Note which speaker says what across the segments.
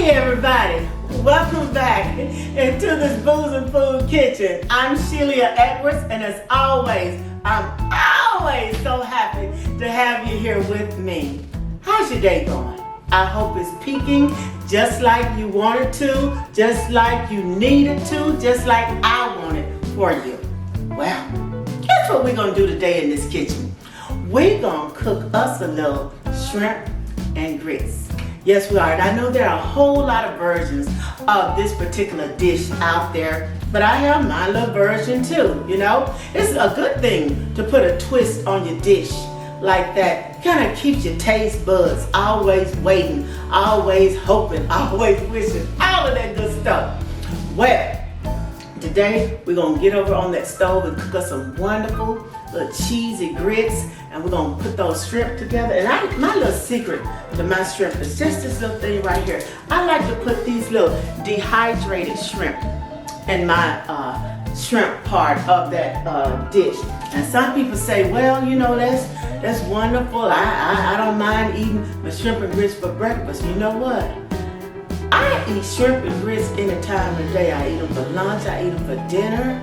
Speaker 1: Hey everybody, welcome back into this Boozin Food Kitchen. I'm Shelia Edwards, and as always, I'm always so happy to have you here with me. How's your day going? I hope it's peaking just like you wanted to, just like you needed to, just like I wanted for you. Well, guess what we're gonna do today in this kitchen? We're gonna cook us a little shrimp and grits. Yes, we are. And I know there are a whole lot of versions of this particular dish out there, but I have my little version too, you know? It's a good thing to put a twist on your dish like that. Kind of keeps your taste buds always waiting, always hoping, always wishing, all of that good stuff. Well, today we're gonna get over on that stove and cook us some wonderful little cheesy grits, and we're gonna put those shrimp together. And my little secret to my shrimp is just this little thing right here. I like to put these little dehydrated shrimp in my shrimp part of that dish. And some people say, well, you know, that's wonderful. I don't mind eating my shrimp and grits for breakfast. You know what? I eat shrimp and grits any time of the day. I eat them for lunch, I eat them for dinner,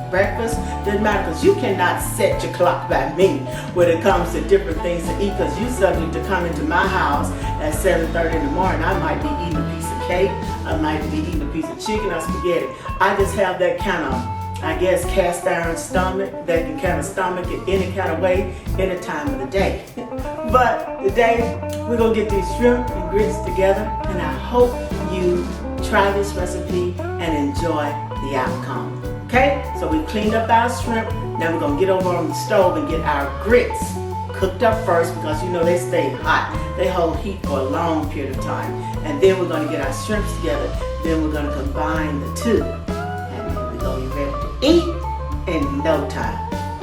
Speaker 1: breakfast. Doesn't matter, because you cannot set your clock by me when it comes to different things to eat, because you're subject to come into my house at 7:30 in the morning. I might be eating a piece of cake, I might be eating a piece of chicken or spaghetti. I just have that kind of, I guess, cast iron stomach that can kind of stomach it any kind of way, any time of the day. But today, we're gonna get these shrimp and grits together, and I hope you try this recipe and enjoy the outcome. Okay, so we cleaned up our shrimp. Now we're gonna get over on the stove and get our grits cooked up first, because you know they stay hot. They hold heat for a long period of time. And then we're gonna get our shrimps together. Then we're gonna combine the two. And then we're gonna be ready to eat in no time.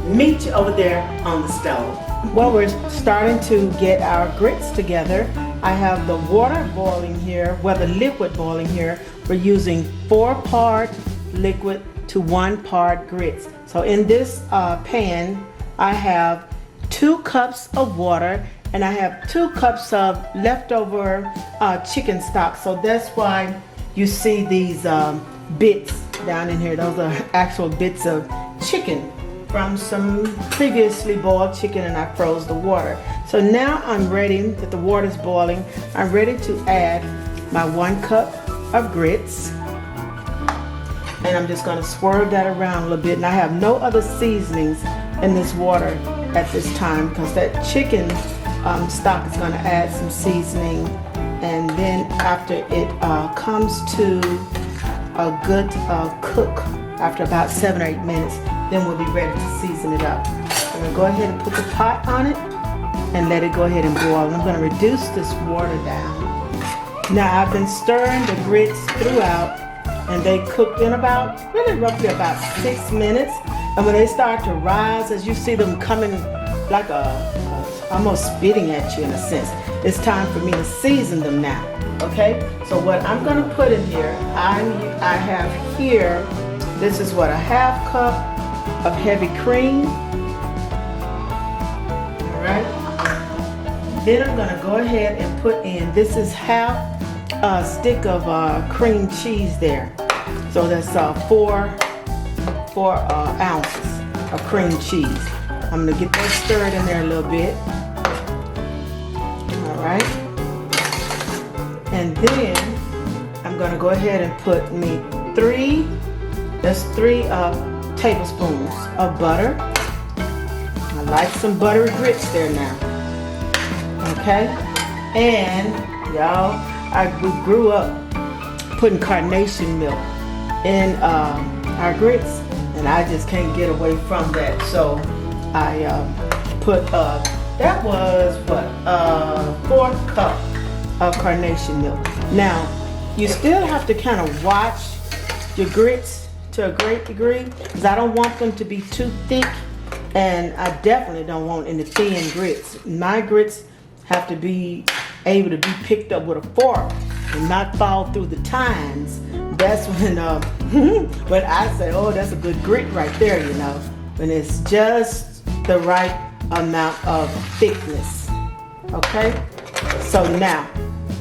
Speaker 1: Meet you over there on the stove. Well, we're starting to get our grits together. I have the water boiling here, well, the liquid boiling here. We're using 4-part liquid to 1-part grits. So in this pan, I have 2 cups of water, and I have 2 cups of leftover chicken stock. So that's why you see these bits down in here. Those are actual bits of chicken from some previously boiled chicken, and I froze the water. So now I'm ready, that the water's boiling, I'm ready to add my 1 cup of grits. And I'm just gonna swirl that around a little bit. And I have no other seasonings in this water at this time, because that chicken stock is gonna add some seasoning. And then after it comes to a good cook, after about 7 or 8 minutes, then we'll be ready to season it up. I'm gonna go ahead and put the pot on it and let it go ahead and boil. And I'm gonna reduce this water down. Now I've been stirring the grits throughout, and they cooked in roughly about 6 minutes. And when they start to rise, as you see them coming like almost spitting at you in a sense, it's time for me to season them now. Okay, so what I'm gonna put in here, I have here, this is what, a 1/2 cup of heavy cream. All right, then I'm gonna go ahead and put in, this is 1/2 stick of cream cheese there. So that's 4 ounces of cream cheese. I'm gonna get that stirred in there a little bit. All right. And then I'm gonna go ahead and put me 3 tablespoons of butter. I like some buttery grits there now. Okay. And y'all, we grew up putting carnation milk in our grits, and I just can't get away from that. So I put, that was what, 4 cup of carnation milk. Now, you still have to kind of watch your grits to a great degree, because I don't want them to be too thick, and I definitely don't want any thin grits. My grits have to be able to be picked up with a fork and not fall through the tines. That's when when I say, oh, that's a good grit right there, you know, when it's just the right amount of thickness. Okay, so now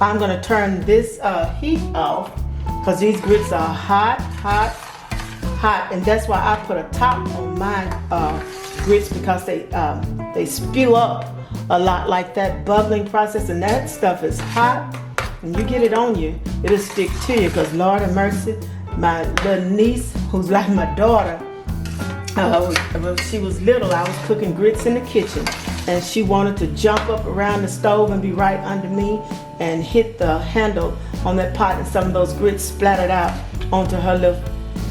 Speaker 1: I'm gonna turn this heat off because these grits are hot, and that's why I put a top on my grits, because they spew up a lot, like that bubbling process, and that stuff is hot. And you get it on you, it'll stick to you. Because Lord have mercy, my little niece, who's like my daughter, when she was little, I was cooking grits in the kitchen, and she wanted to jump up around the stove and be right under me and hit the handle on that pot, and some of those grits splattered out onto her little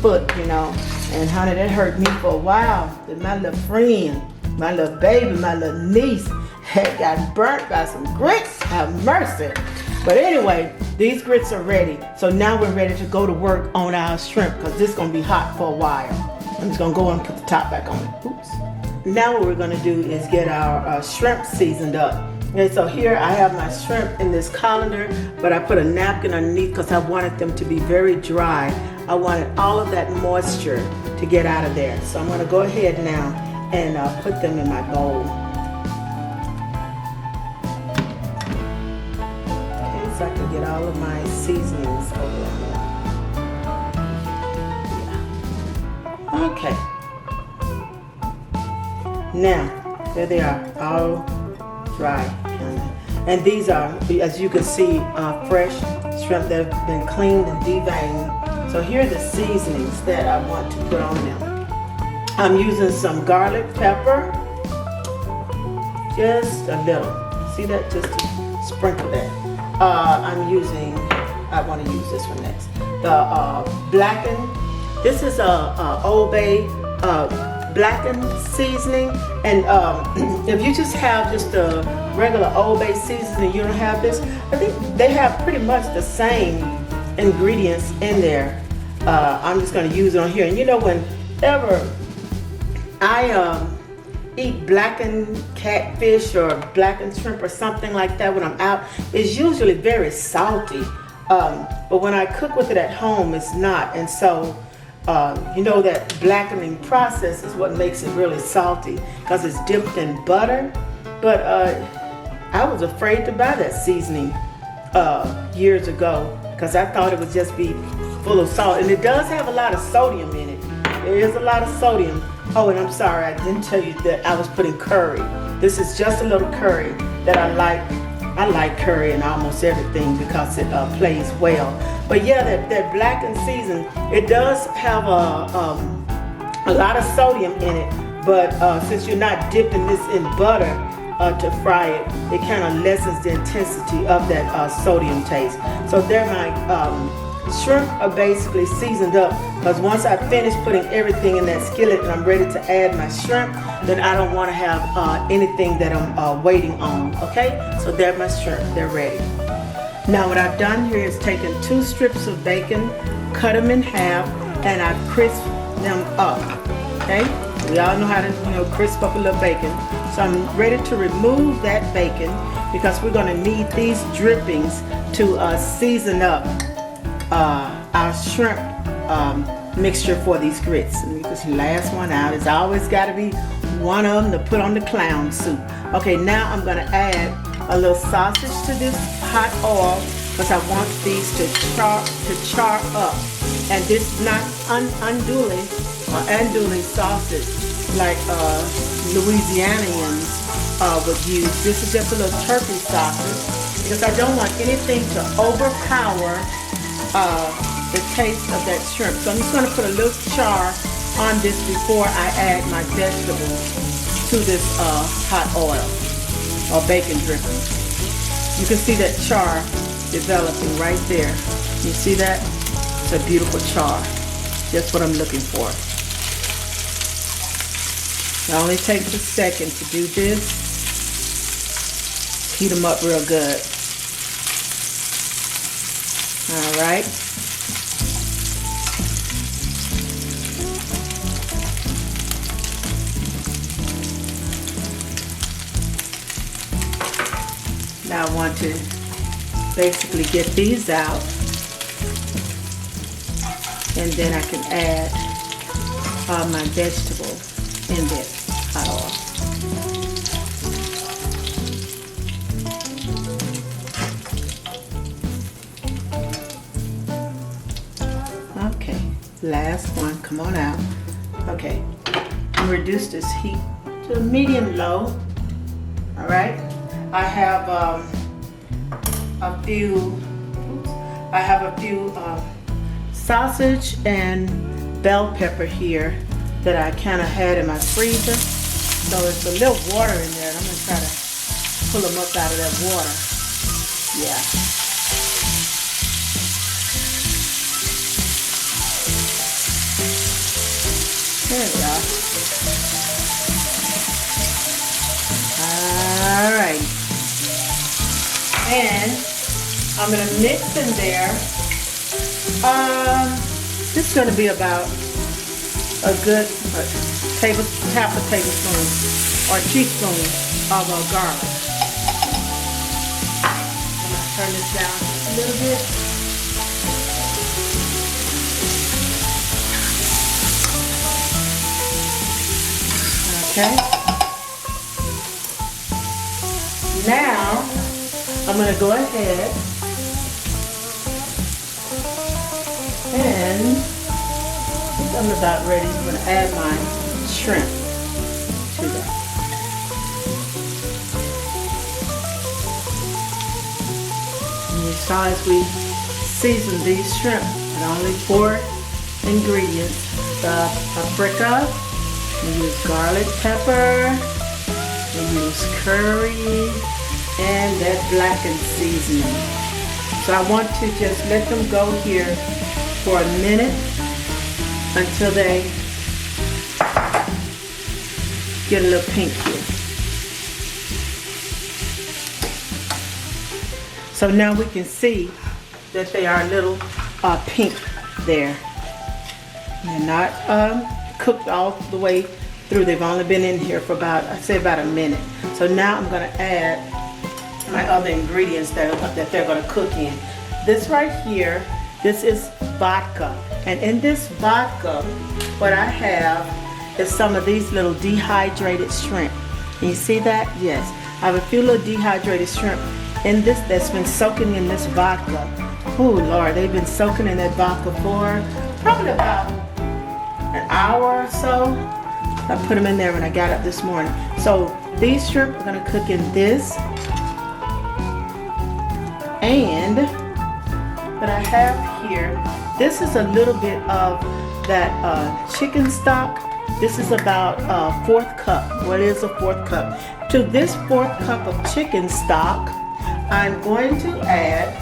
Speaker 1: foot, you know. And honey, that hurt me for a while. That my little friend, my little baby, my little niece had got burnt by some grits. Have mercy. But anyway, these grits are ready. So now we're ready to go to work on our shrimp, because this is going to be hot for a while. I'm just going to go and put the top back on it. Oops. Now what we're going to do is get our shrimp seasoned up. And so here I have my shrimp in this colander, but I put a napkin underneath because I wanted them to be very dry. I wanted all of that moisture to get out of there. So I'm going to go ahead now and put them in my bowl. Okay, so I can get all of my seasonings over there. Yeah. Okay. Now, there they are, all dry. And these are, as you can see, fresh shrimp that have been cleaned and deveined. So here are the seasonings that I want to put on them. I'm using some garlic pepper, just a little. See that? Just to sprinkle that. I want to use this one next. The blackened. This is a Old Bay blackened seasoning, and if you just have just a regular Old Bay seasoning, you don't have this. I think they have pretty much the same ingredients in there. I'm just going to use it on here. And you know, whenever I eat blackened catfish or blackened shrimp or something like that when I'm out, it's usually very salty. But when I cook with it at home, it's not. And so you know, that blackening process is what makes it really salty, because it's dipped in butter. But I was afraid to buy that seasoning years ago, because I thought it would just be full of salt. And it does have a lot of sodium in it. There is a lot of sodium. Oh, and I'm sorry, I didn't tell you that I was putting curry. This is just a little curry that I like. I like curry in almost everything because it plays well. But yeah, that blackened season, it does have a lot of sodium in it. But since you're not dipping this in butter to fry it, it kind of lessens the intensity of that sodium taste. So there, my shrimp are basically seasoned up, because once I finish putting everything in that skillet and I'm ready to add my shrimp, then I don't want to have anything that I'm waiting on. Okay, so they're my shrimp, they're ready. Now what I've done here is taken 2 strips of bacon, cut them in half, and I've crisped them up. Okay, we all know how to crisp up a little bacon. So I'm ready to remove that bacon, because we're going to need these drippings to season up our shrimp mixture for these grits. Let me just last one out. It's always got to be one of them to put on the clown soup. Okay, now I'm going to add a little sausage to this hot oil, because I want these to char up. And this is not unduly sausage like Louisianians would use. This is just a little turkey sausage, because I don't want anything to overpower the taste of that shrimp. So I'm just going to put a little char on this before I add my vegetables to this hot oil or bacon dripping. You can see that char developing right there. You see that? It's a beautiful char. That's what I'm looking for. It only takes a second to do this. Heat them up real good. All right. Now I want to basically get these out, and then I can add all my vegetables in this hot oil. Last one, come on out. Okay, I'm gonna reduce this heat to medium low. All right, I have a few sausage and bell pepper here that I kind of had in my freezer. So it's a little water in there, and I'm gonna try to pull them up out of that water. Yeah. There we go. All right. And I'm gonna mix in there. This is gonna be about a good half a tablespoon or teaspoon of garlic. I'm gonna turn this down a little bit. Okay. Now I'm gonna go ahead and I'm about ready. I'm gonna add my shrimp to that. And you saw as we season these shrimp with only 4 ingredients: the paprika, we use garlic pepper, we use curry, and that blackened seasoning. So I want to just let them go here for a minute until they get a little pink here. So now we can see that they are a little pink there. They're not cooked all the way through. They've only been in here for about, I'd say about a minute. So now I'm gonna add my other ingredients that they're gonna cook in. This right here, this is vodka. And in this vodka, what I have is some of these little dehydrated shrimp. Can you see that? Yes. I have a few little dehydrated shrimp in this that's been soaking in this vodka. Oh Lord, they've been soaking in that vodka for probably about an hour or so. I put them in there when I got up this morning. So these shrimp are gonna cook in this. And what I have here, this is a little bit of that chicken stock. This is about a 1/4 cup. What is a 1/4 cup? To this 1/4 cup of chicken stock, I'm going to add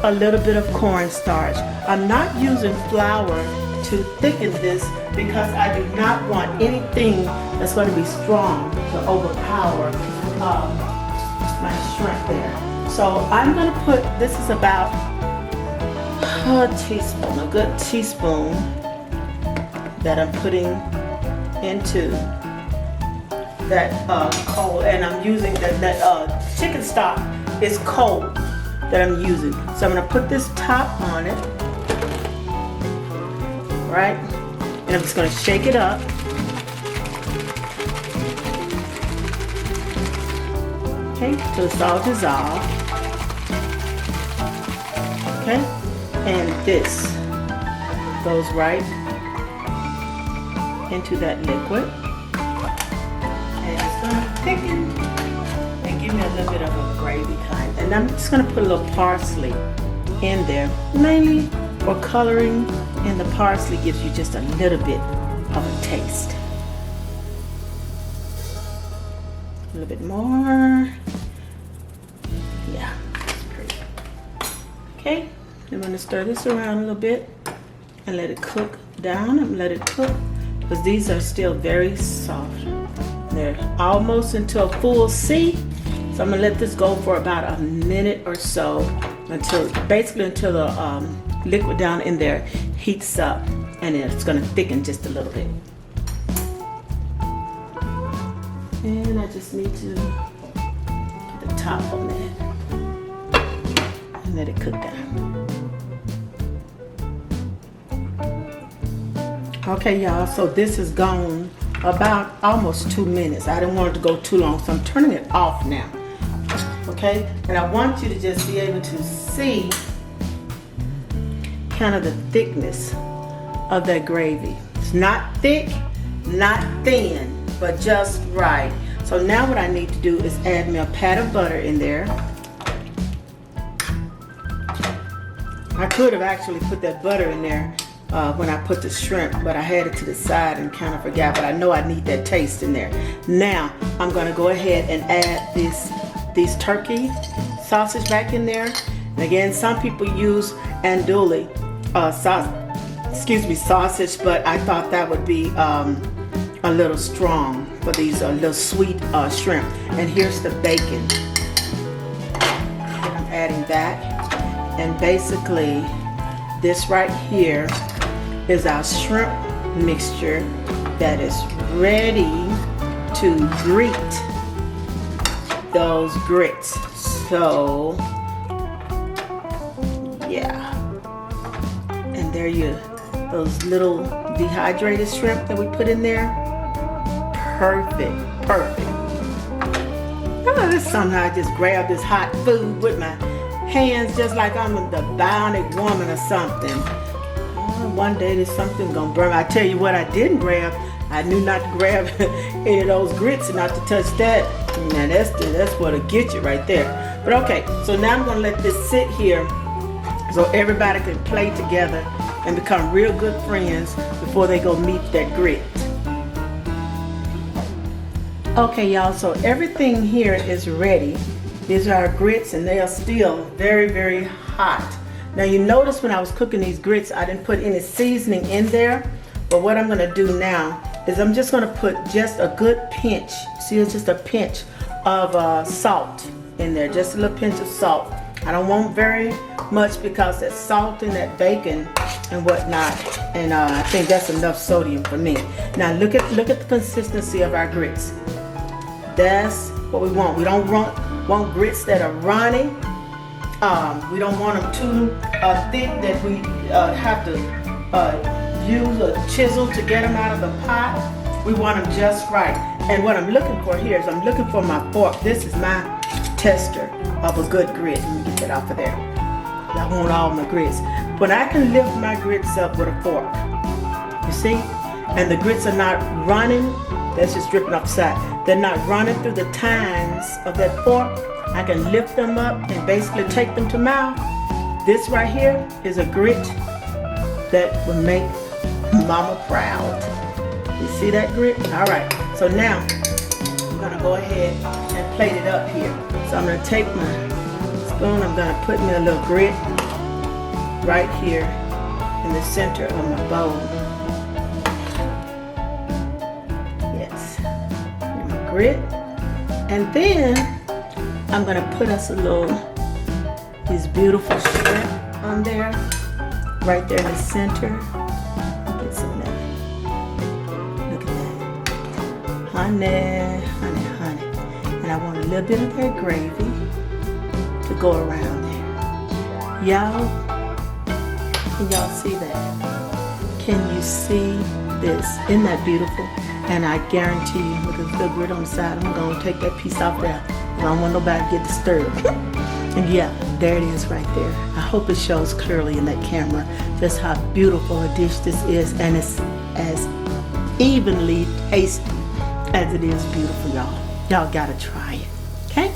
Speaker 1: a little bit of cornstarch. I'm not using flour to thicken this because I do not want anything that's going to be strong to overpower my shrimp there. So I'm going to put, this is about a teaspoon, a good teaspoon that I'm putting into that cold, and I'm using that chicken stock is cold that I'm using. So I'm going to put this top on it, right? And I'm just going to shake it up. Okay, so it's all dissolved. Okay, and this goes right into that liquid. And it's going to thicken and give me a little bit of a gravy kind. And I'm just going to put a little parsley in there, mainly for coloring, and the parsley gives you just a little bit of a taste. A little bit more. Yeah, that's pretty. Okay, I'm going to stir this around a little bit and let it cook down and let it cook, because these are still very soft. They're almost into a full C. So I'm going to let this go for about a minute or so until the liquid down in there heats up, and then it's going to thicken just a little bit. And I just need to get the top on that and let it cook down. Okay, y'all, so this has gone about almost 2 minutes. I didn't want it to go too long, so I'm turning it off now. Okay, and I want you to just be able to see kind of the thickness of that gravy. It's not thick, not thin, but just right. So now what I need to do is add me a pat of butter in there. I could have actually put that butter in there when I put the shrimp, but I had it to the side and kind of forgot, but I know I need that taste in there. Now I'm gonna go ahead and add these turkey sausage back in there. And again, some people use andouille sausage, but I thought that would be a little strong for these little sweet shrimp. And here's the bacon that I'm adding back. And basically, this right here is our shrimp mixture that is ready to greet those grits. So, yeah. And there you, those little dehydrated shrimp that we put in there. Perfect, perfect. Oh, this somehow I just grabbed this hot food with my hands just like I'm the bionic woman or something. Oh, one day there's something gonna burn. I tell you what I didn't grab. I knew not to grab any of those grits and not to touch that. Now that's what'll get you right there. But okay, so now I'm gonna let this sit here so everybody can play together and become real good friends before they go meet that grit. Okay, y'all, so everything here is ready. These are our grits and they are still very, very hot. Now you notice when I was cooking these grits, I didn't put any seasoning in there. But what I'm gonna do now is I'm just gonna put just a good pinch. See, it's just a pinch of salt in there, just a little pinch of salt. I don't want very much because that's salt in that bacon and whatnot. And I think that's enough sodium for me. Now look at the consistency of our grits. That's what we want. We don't want grits that are runny. We don't want them too thick that we have to use a chisel to get them out of the pot. We want them just right. And what I'm looking for here is I'm looking for my fork. This is my tester of a good grit. Let me get that off of there. I want all my grits. But I can lift my grits up with a fork. You see? And the grits are not running. That's just dripping off the side. They're not running through the tines of that fork. I can lift them up and basically take them to mouth. This right here is a grit that will make mama proud. You see that grit? All right, so now I'm gonna go ahead and plate it up here. So I'm gonna take my spoon, I'm gonna put me a little grit right here in the center of my bowl. Yes, my grit. And then I'm gonna put us these beautiful shrimp on there, right there in the center. Get some of that. Look at that. Honey, honey, honey. And I want a little bit of that gravy to go around there. Y'all, can y'all see that? Can you see this? Isn't that beautiful? And I guarantee you, with this little grit on the side, I'm gonna take that piece off there. I don't want nobody to get disturbed. And yeah, there it is right there. I hope it shows clearly in that camera just how beautiful a dish this is, and it's as evenly tasty as it is beautiful, y'all. Y'all gotta try it, okay?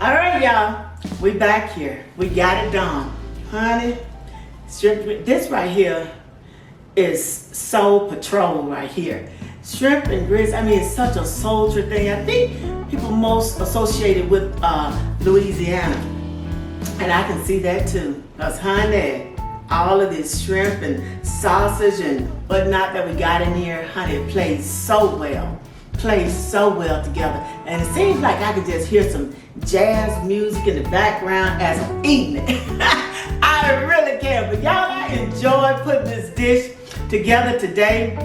Speaker 1: All right, y'all, we back here. We got it done. Honey, this right here is Soul Patrol right here. Shrimp and grits, I mean, it's such a soldier thing. I think people most associated with Louisiana. And I can see that too. Because honey, all of this shrimp and sausage and whatnot that we got in here, honey, it plays so well. Plays so well together. And it seems like I can just hear some jazz music in the background as I'm eating it. I really can. But y'all, I enjoyed putting this dish together today.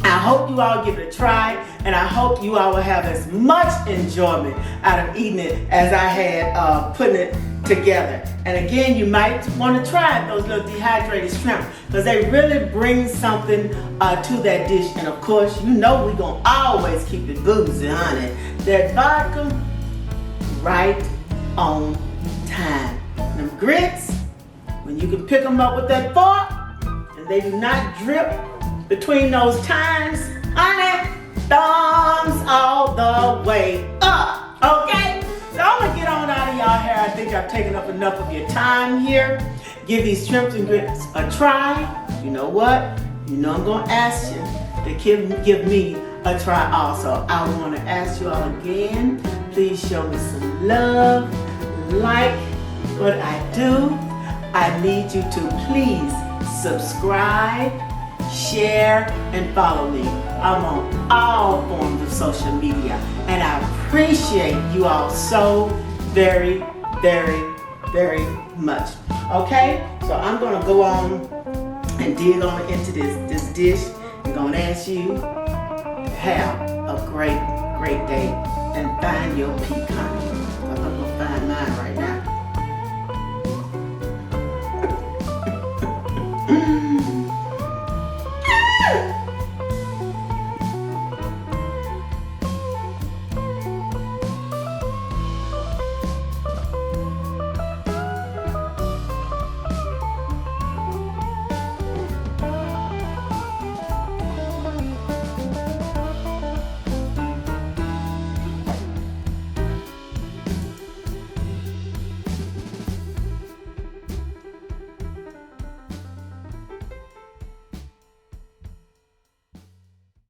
Speaker 1: I hope you all give it a try, and I hope you all will have as much enjoyment out of eating it as I had putting it together. And again, you might want to try those little dehydrated shrimp because they really bring something to that dish. And of course, you know we're going to always keep it boozy, honey. That vodka, right on time. Them grits, when you can pick them up with that fork, and they do not drip between those times, honey, thumbs all the way up, okay? So I'm gonna get on out of y'all hair. I think I've taken up enough of your time here. Give these shrimps and grits a try. You know what? You know I'm gonna ask you to give me a try also. I wanna ask you all again, please show me some love, like what I do. I need you to please subscribe, share, and follow me. I'm on all forms of social media, and I appreciate you all so very, very, very much. Okay, so I'm gonna go on and dig on into this dish. I'm gonna ask you to have a great day and find your pecan.